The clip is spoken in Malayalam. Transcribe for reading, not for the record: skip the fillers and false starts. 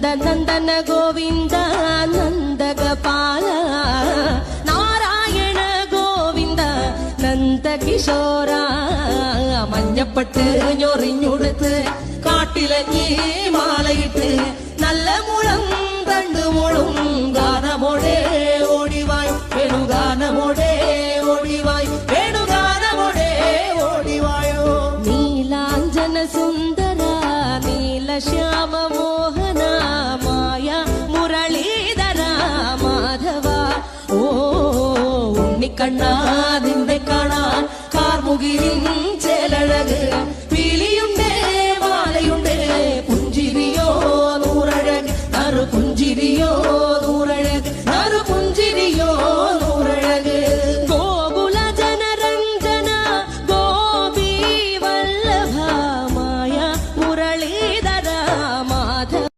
നന്ദന ഗോവിന്ദ നന്ദഗപാല നാരായണ ഗോവിന്ദ നന്ദകിശോര മഞ്ഞപ്പെട്ട് ഞൊറിഞ്ഞുടുത്ത് കാട്ടിലഞ്ഞി മാലയിട്ട് നല്ല മുളം തണ്ടുമുളും ഗാനമോടെ ഓടിവായ് വേണുഗാനമോടെ ഓടിവായ് വേണുഗാനമോടെ ഓടിവായോ നീലാഞ്ജന സുന്ദര നീലശ്യാമ മോഹന മായ മുരളീധര മാധവ ഓ ഉണ്ണിക്കണ്ണാ നിന്നെ കാണാൻ കാർമുകിലിൻ ചേലഴക് പീലിയുണ്ടേ മാലയുണ്ടേ പുഞ്ചിരിയോ നൂറഴക് നറു പുഞ്ചിരിയോ